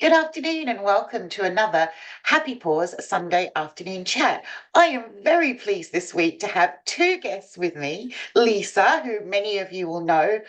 Good afternoon and welcome to another Happy Paws Sunday afternoon chat. I am very pleased this week to have two guests with me, Lisa, who many of you will know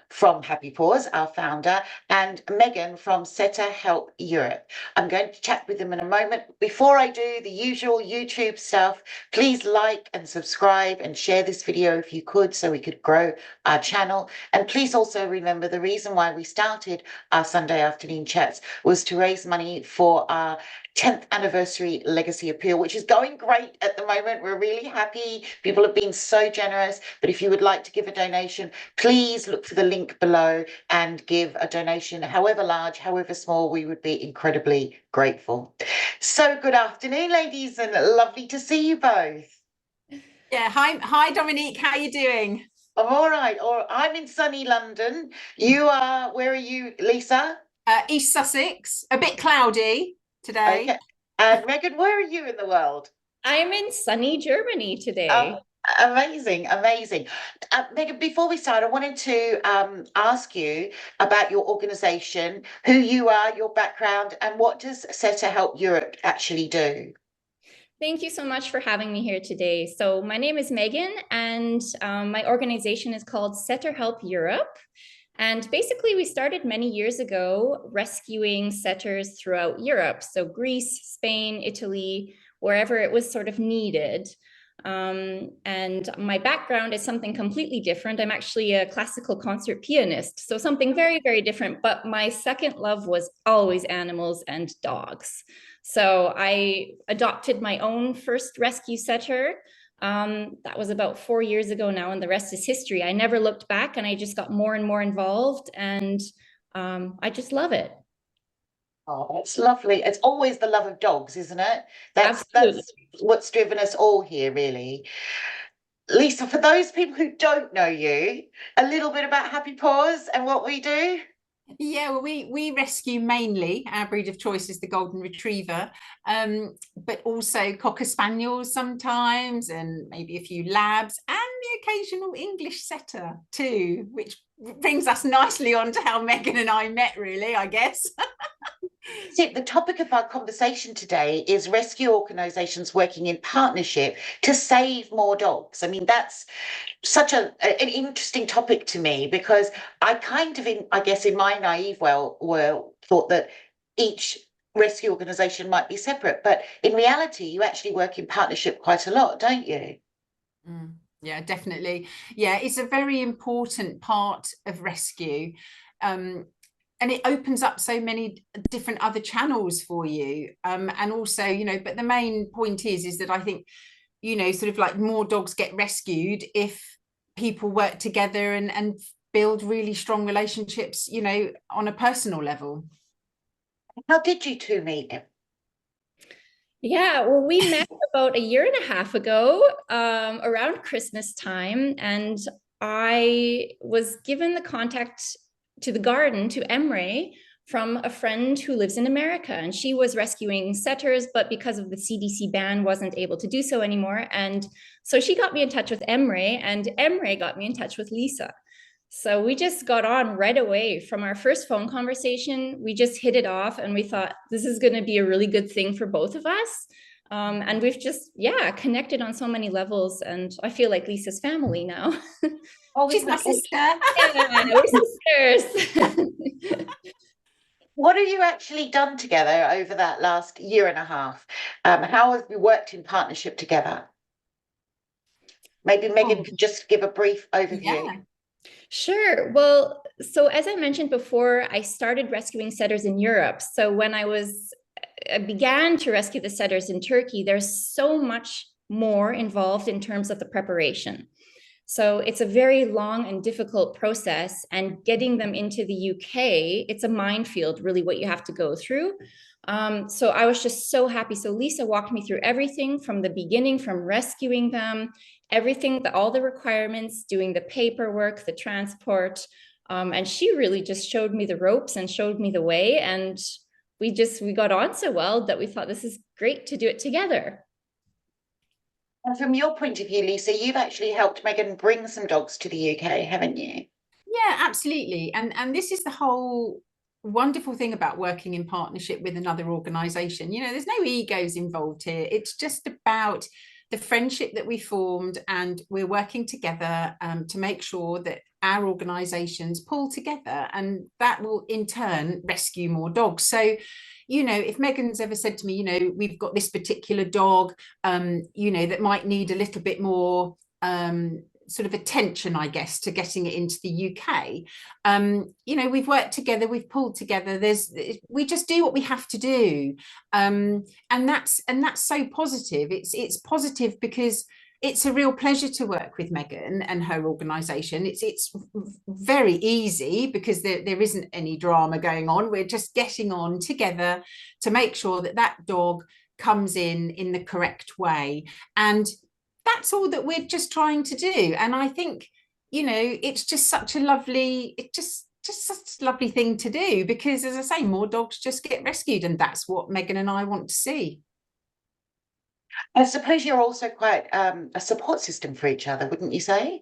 from Happy Paws, our founder, and Megan from Setter Help Europe. I'm going to chat with them in a moment. Before I do the usual YouTube stuff, please like and subscribe and share this video if you could so we could grow our channel. And please also remember the reason why we started our Sunday afternoon chats was to raise money for our 10th anniversary legacy appeal, which is going great at the moment. We're really happy. People have been so generous. But if you would like to give a donation, please look for the link below and give a donation, however large, however small. We would be incredibly grateful. So good afternoon, ladies, and lovely to see you both. Yeah, hi Dominique, how are you doing? I'm all right. Or I'm in sunny London. You are, where are you, Lisa? East Sussex, a bit cloudy today. Okay. And Megan, where are you in the world? I'm in sunny Germany Oh, today. amazing, amazing. Megan, before we start, I wanted to ask you about your organization, who you are, your background, and what does Setter Help Europe actually do? Thank you so much for having me here today. So my name is Megan, and my organization is called Setter Help Europe. And basically, we started many years ago rescuing setters throughout Europe. So Greece, Spain, Italy, wherever it was sort of needed. And my background is something completely different. I'm actually a classical concert pianist, so something very, very different. But my second love was always animals and dogs. So I adopted my own first rescue setter. That was about 4 years ago now, and the rest is history. I never looked back, and I just got more and more involved, and I just love it. Oh, that's lovely. It's always the love of dogs, isn't it? Absolutely. That's what's driven us all here, really. Lisa, for those people who don't know you, a little bit about Happy Paws and what we do. Yeah, well, we rescue mainly our breed of choice is the golden retriever, but also cocker spaniels sometimes, and maybe a few labs, and the occasional English setter too, which brings us nicely on to how Megan and I met, really, I guess. See, the topic of our conversation today is rescue organisations working in partnership to save more dogs. I mean, that's such an interesting topic to me because I kind of, I guess, in my naive well thought that each rescue organisation might be separate, but in reality, you actually work in partnership quite a lot, don't you? Yeah, definitely. Yeah, it's a very important part of rescue. Um, and it opens up so many different other channels for you. And also, but the main point is that I think, sort of like more dogs get rescued if people work together and build really strong relationships, on a personal level. How did you two meet? Yeah, well, we met about a year and a half ago, around Christmas time, and I was given the contact to the garden to Emre from a friend who lives in America, and she was rescuing setters, but because of the CDC ban, wasn't able to do so anymore. And so she got me in touch with Emre, and Emre got me in touch with Lisa. So we just got on right away from our first phone conversation. We just hit it off, and we thought this is going to be a really good thing for both of us. And we've just, yeah, connected on so many levels. And I feel like Lisa's family now. Oh, She's my sister. Yeah, we're sisters. what have you actually done together over that last year and a half? How have you worked in partnership together? Maybe Megan Oh, could just give a brief overview. yeah. Sure. Well, so as I mentioned before, I started rescuing setters in Europe. So when I began to rescue the setters in Turkey, there's so much more involved in terms of the preparation. So it's a very long and difficult process, and getting them into the UK, it's a minefield, really, what you have to go through. So I was just so happy. So Lisa walked me through everything from the beginning, from rescuing them, everything, all the requirements, doing the paperwork, the transport. And she really just showed me the ropes and showed me the way. And we got on so well that we thought this is great to do it together. And from your point of view, Lisa, you've actually helped Megan bring some dogs to the UK, haven't you? Yeah, absolutely. And this is the whole wonderful thing about working in partnership with another organization. You know, there's no egos involved here. It's just about the friendship that we formed, and we're working together to make sure that our organizations pull together, and that will in turn rescue more dogs. So, you know, if Meghan's ever said to me, you know, we've got this particular dog, you know, that might need a little bit more sort of attention, I guess, to getting it into the UK. You know, we've worked together, we've pulled together. We just do what we have to do, and that's so positive. It's positive because it's a real pleasure to work with Meghan and her organisation. It's very easy because there isn't any drama going on. We're just getting on together to make sure that that dog comes in the correct way, and that's all that we're just trying to do. And I think, you know, it's just such a lovely, just such a lovely thing to do, because as I say, more dogs just get rescued, and that's what Meghan and I want to see. I suppose you're also quite a support system for each other, wouldn't you say?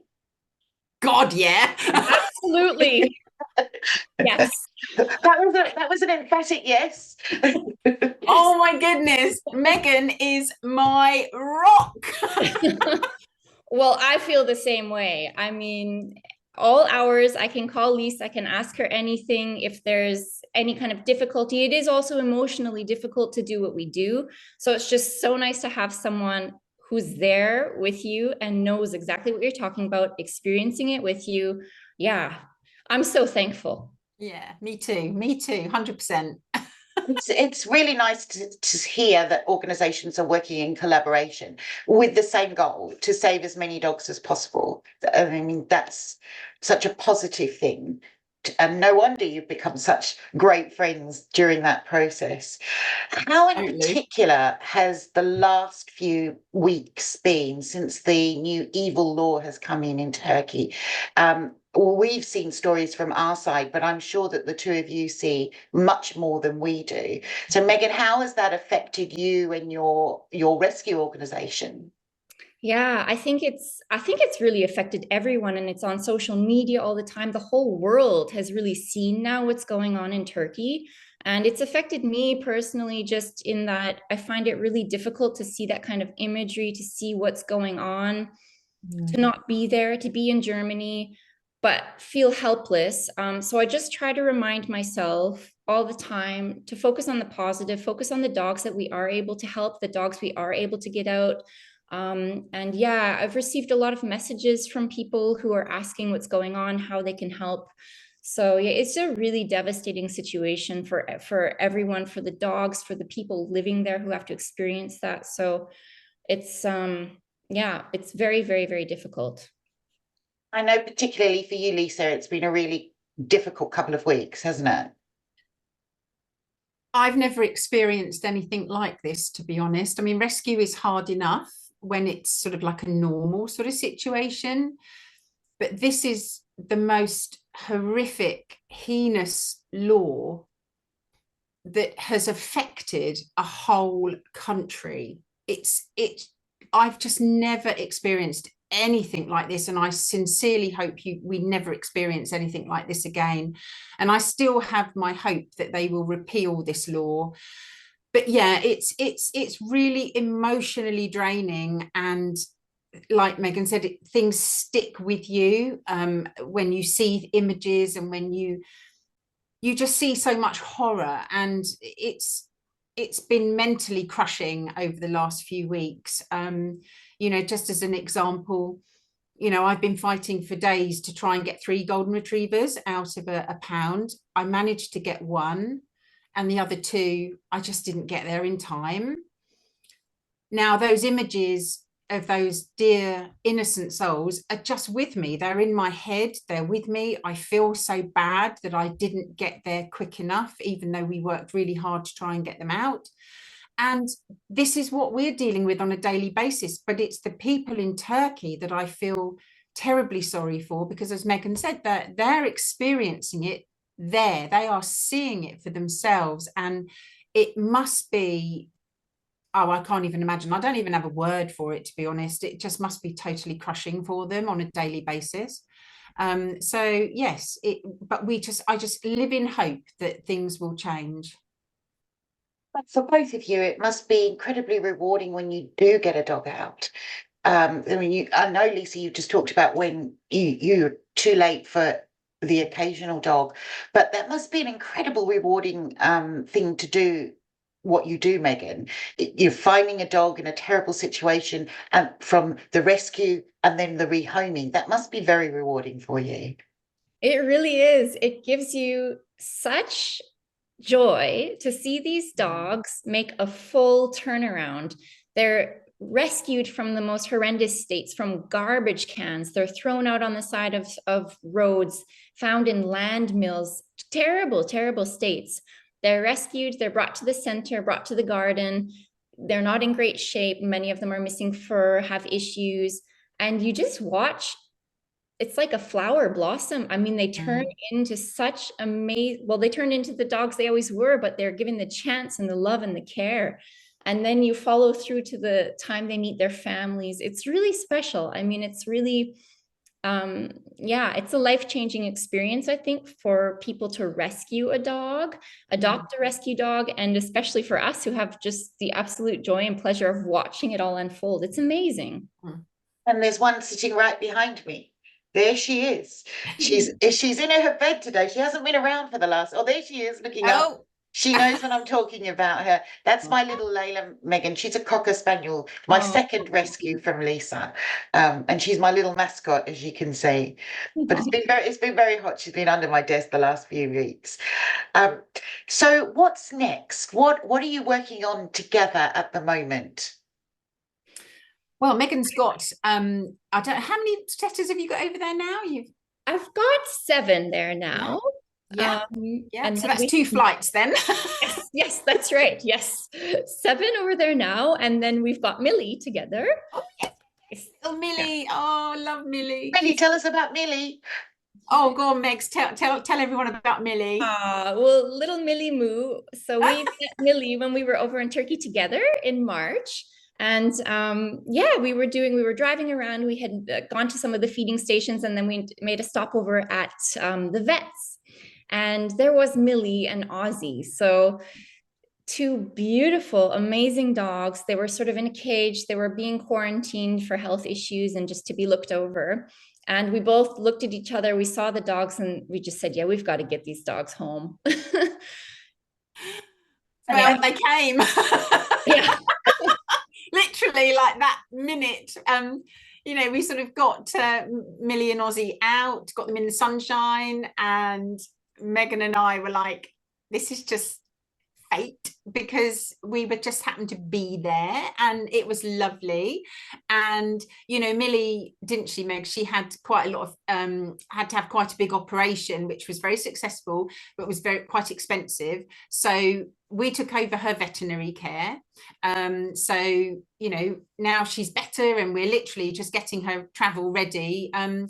God, yeah. Absolutely. Yes. That was an emphatic yes. Oh my goodness, Meghan is my rock. Well, I feel the same way. I mean, all hours I can call Lisa, I can ask her anything if there's any kind of difficulty. It is also emotionally difficult to do what we do. So it's just so nice to have someone who's there with you and knows exactly what you're talking about, experiencing it with you. Yeah, I'm so thankful. Yeah, me too, 100%. It's really nice to hear that organizations are working in collaboration with the same goal, to save as many dogs as possible. I mean, that's such a positive thing. And no wonder you've become such great friends during that process. How in particular has the last few weeks been since the new evil law has come in Turkey? We've seen stories from our side, but I'm sure that the two of you see much more than we do. So, Meghan, how has that affected you and your rescue organisation? Yeah, I think it's really affected everyone, and it's on social media all the time. The whole world has really seen now what's going on in Turkey. And it's affected me personally, just in that I find it really difficult to see that kind of imagery, to see what's going on, to not be there, to be in Germany, but feel helpless. So I just try to remind myself all the time to focus on the positive, focus on the dogs that we are able to help, the dogs we are able to get out. And yeah, I've received a lot of messages from people who are asking what's going on, how they can help. So yeah, it's a really devastating situation for everyone, for the dogs, for the people living there who have to experience that. So it's yeah, it's very, very, very difficult. I know, particularly for you, Lisa, it's been a really difficult couple of weeks, hasn't it? I've never experienced anything like this, to be honest. I mean, rescue is hard enough when it's sort of like a normal sort of situation, but this is the most horrific, heinous law that has affected a whole country. I've just never experienced anything like this, and I sincerely hope we never experience anything like this again. And I still have my hope that they will repeal this law. But yeah, it's really emotionally draining, and like Meghan said, things stick with you when you see images, and when you just see so much horror, and it's been mentally crushing over the last few weeks. You know, just as an example, you know, I've been fighting for days to try and get 3 golden retrievers out of a pound. I managed to get 1, and the other 2, I just didn't get there in time. Now, those images of those dear innocent souls are just with me. They're in my head. They're with me. I feel so bad that I didn't get there quick enough, even though we worked really hard to try and get them out. And this is what we're dealing with on a daily basis. But it's the people in Turkey that I feel terribly sorry for, because as Meghan said, that they're experiencing it there. They are seeing it for themselves. And it must be, oh, I can't even imagine. I don't even have a word for it, to be honest. It just must be totally crushing for them on a daily basis. So yes, but I just live in hope that things will change. But for both of you, it must be incredibly rewarding when you do get a dog out. I mean, I know, Lisa, you just talked about when you're too late for the occasional dog, but that must be an incredible rewarding thing to do. What you do, Meghan, you're finding a dog in a terrible situation, and from the rescue and then the rehoming, that must be very rewarding for you. It really is. It gives you such joy to see these dogs make a full turnaround. They're rescued from the most horrendous states, from garbage cans. They're thrown out on the side of roads, found in land mills, terrible, terrible states. They're rescued, they're brought to the center, brought to the garden. They're not in great shape. Many of them are missing fur, have issues. And you just watch, it's like a flower blossom. I mean, they turn into such amazing, well, they turn into the dogs they always were, but they're given the chance and the love and the care. And then you follow through to the time they meet their families. It's really special. I mean, it's really, yeah, it's a life-changing experience, I think, for people to rescue a dog, adopt a rescue dog, and especially for us who have just the absolute joy and pleasure of watching it all unfold. It's amazing. And there's one sitting right behind me. There she is. She's in her bed today. She hasn't been around for the last. Oh, there she is, looking up. She knows when I'm talking about her. That's my little Layla, Meghan. She's a Cocker Spaniel, my second rescue from Lisa, and she's my little mascot, as you can see. But it's been very hot. She's been under my desk the last few weeks. So what's next? What are you working on together at the moment? Well, Meghan's got I don't know, how many setters have you got over there now? I've got 7 there now. Yeah. And so that's 2 flights then. yes, that's right. Yes. 7 over there now. And then we've got Millie together. Oh, yes. Oh, Millie. Oh, love Millie. Millie, tell us about Millie. Oh, go on, Megs. Tell everyone about Millie. Well, little Millie Moo. So we met Millie when we were over in Turkey together in March. And yeah, we were driving around. We had gone to some of the feeding stations, and then we made a stopover at the vets. And there was Millie and Ozzy. So 2 beautiful, amazing dogs. They were sort of in a cage. They were being quarantined for health issues and just to be looked over. And we both looked at each other. We saw the dogs and we just said, yeah, we've got to get these dogs home. Well, they came. Yeah. Literally like that minute. You know, we sort of got Millie and Ozzy out, got them in the sunshine, and Meghan and I were like, this is just fate, because we were just happened to be there and it was lovely. And you know, Millie, didn't she, Meg, she had quite a lot of had to have quite a big operation, which was very successful but was quite expensive, so we took over her veterinary care. So you know, now she's better and we're literally just getting her travel ready. Meghan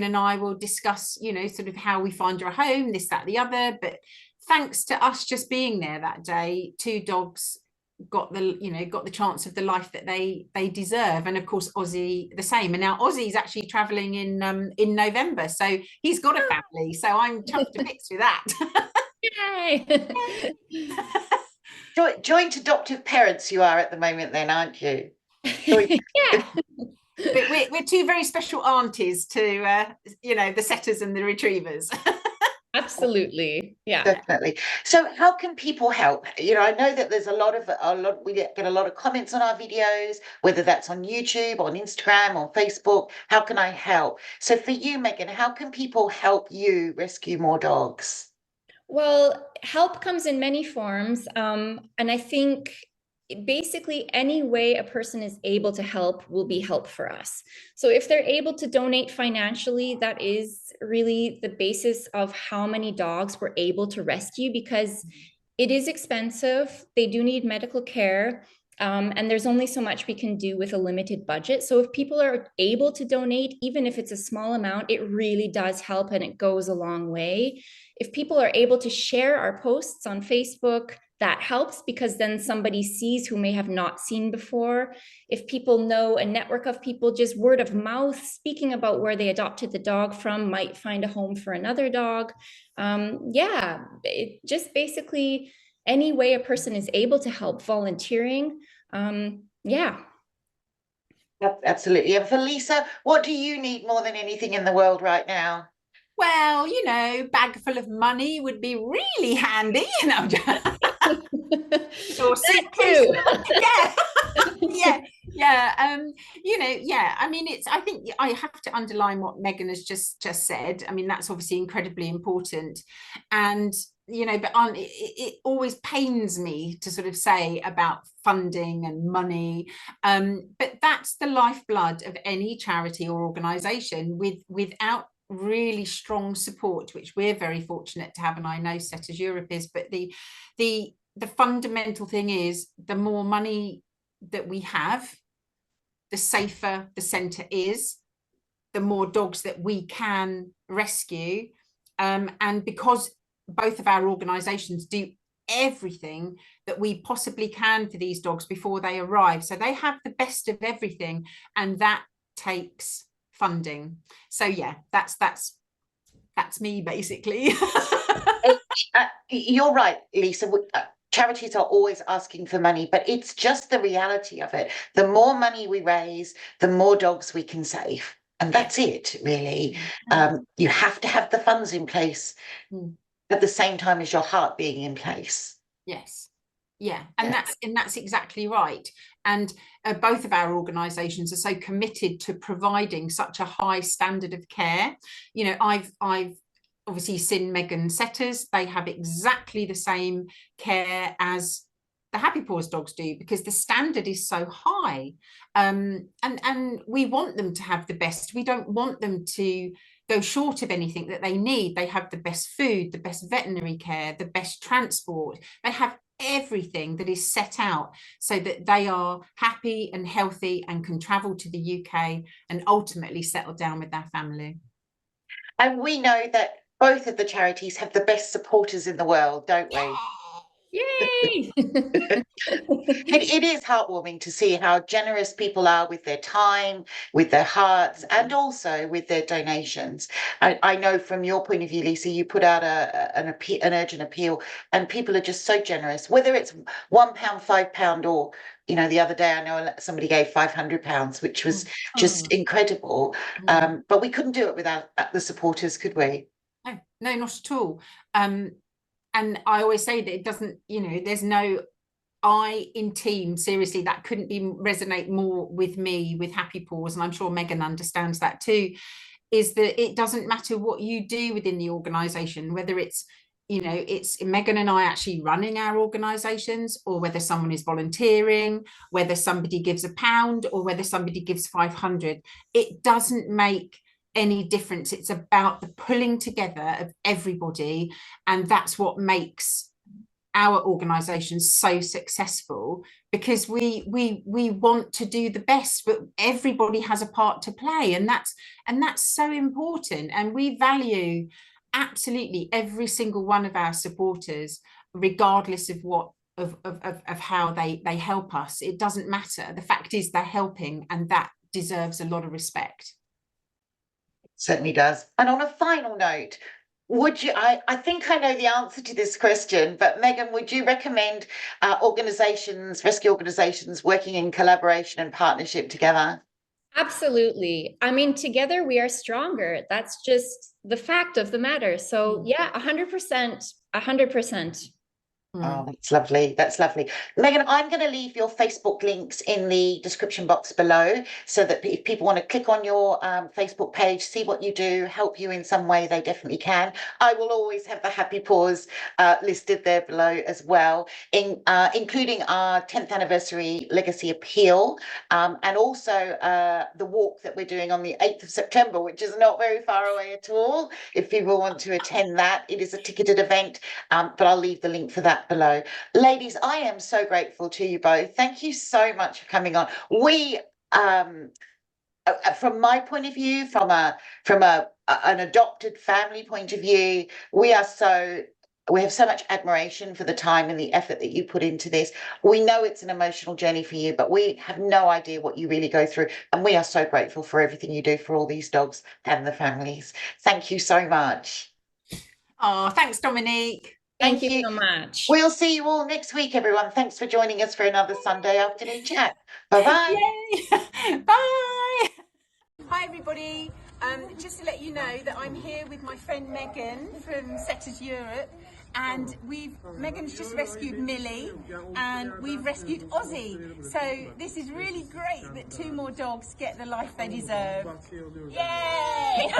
and I will discuss, you know, sort of how we find her a home, this, that, the other. But thanks to us just being there that day, 2 dogs got the chance of the life that they deserve. And of course Ozzy the same. And now Ozzy's actually traveling in November, so he's got a family, so I'm chuffed to bits with that. Yay. Joint adoptive parents you are at the moment then, aren't you? Yeah. We're 2 very special aunties to you know, the setters and the retrievers. Absolutely. Yeah. Definitely. So how can people help? You know, I know that there's we get a lot of comments on our videos, whether that's on YouTube, on Instagram, on Facebook. How can I help? So for you, Meghan, how can people help you rescue more dogs? Well, help comes in many forms. And I think basically any way a person is able to help will be help for us. So if they're able to donate financially, that is really the basis of how many dogs we're able to rescue, because it is expensive. They do need medical care. And there's only so much we can do with a limited budget. So if people are able to donate, even if it's a small amount, it really does help and it goes a long way. If people are able to share our posts on Facebook, that helps, because then somebody sees who may have not seen before. If people know, a network of people, just word of mouth, speaking about where they adopted the dog from, might find a home for another dog. Yeah, it just basically any way a person is able to help, volunteering. Yeah. Absolutely. And for Lisa, what do you need more than anything in the world right now? Well, you know, bag full of money would be really handy, you know. Or suitcase. Too. Yeah. Yeah. You know, yeah, I mean, I think I have to underline what Meghan has just said. I mean, that's obviously incredibly important. And you know, but it always pains me to sort of say about funding and money, but that's the lifeblood of any charity or organization. Without really strong support, which we're very fortunate to have, and I know Setters Europe is, but the fundamental thing is, the more money that we have, the safer the centre is, the more dogs that we can rescue. And because both of our organisations do everything that we possibly can for these dogs before they arrive, so they have the best of everything, and that takes funding. So yeah, that's me basically. You're right, Lisa. Charities are always asking for money, but it's just the reality of it. The more money we raise, the more dogs we can save. And that's it, really. You have to have the funds in place at the same time as your heart being in place. Yes. Yeah, and that's exactly right. And both of our organisations are so committed to providing such a high standard of care. You know, I've obviously seen Meghan Setters. They have exactly the same care as the Happy Paws dogs do, because the standard is so high. And we want them to have the best. We don't want them to go short of anything that they need. They have the best food, the best veterinary care, the best transport. They have everything that is set out so that they are happy and healthy and can travel to the UK and ultimately settle down with their family. And we know that both of the charities have the best supporters in the world, don't we? Yay! It is heartwarming to see how generous people are with their time, with their hearts, and also with their donations. I know from your point of view, Lisa, you put out an urgent appeal, and people are just so generous, whether it's £1, £5, or, you know, the other day I know somebody gave £500, which was just incredible. But we couldn't do it without the supporters, could we? No, not at all. And I always say that it doesn't, you know, there's no I in team, seriously, that couldn't be resonate more with me with Happy Paws, and I'm sure Meghan understands that too, is that it doesn't matter what you do within the organisation, whether it's, you know, it's Meghan and I actually running our organisations, or whether someone is volunteering, whether somebody gives £1 or whether somebody gives 500, it doesn't make any difference. It's about the pulling together of everybody, and that's what makes our organisation so successful, because we want to do the best, but everybody has a part to play, and that's so important. And we value absolutely every single one of our supporters, regardless of what of how they help us. It doesn't matter. The fact is they're helping, and that deserves a lot of respect. Certainly does. And on a final note, would you, I think I know the answer to this question, but Meghan, would you recommend organisations, rescue organisations, working in collaboration and partnership together? Absolutely. I mean, together we are stronger. That's just the fact of the matter. So yeah, 100%, 100%. Oh, that's lovely. That's lovely. Meghan, I'm going to leave your Facebook links in the description box below, so that if people want to click on your Facebook page, see what you do, help you in some way, they definitely can. I will always have the Happy Paws listed there below as well, including our 10th anniversary legacy appeal, and also the walk that we're doing on the 8th of September, which is not very far away at all. If people want to attend that, it is a ticketed event, but I'll leave the link for that below. Ladies, I am so grateful to you both. Thank you so much for coming on. We from my point of view, from an adopted family point of view, we are so we have so much admiration for the time and the effort that you put into this. We know it's an emotional journey for you, but we have no idea what you really go through. And we are so grateful for everything you do for all these dogs and the families. Thank you so much. Oh, thanks, Dominique. Thank you so much. We'll see you all next week, everyone. Thanks for joining us for another Sunday afternoon chat. Bye-bye. Yay. Bye. Hi, everybody. Just to let you know that I'm here with my friend Meghan from Setters Europe, and Meghan's just rescued Millie, and we've rescued Ozzy. So this is really great that 2 more dogs get the life they deserve. Yay!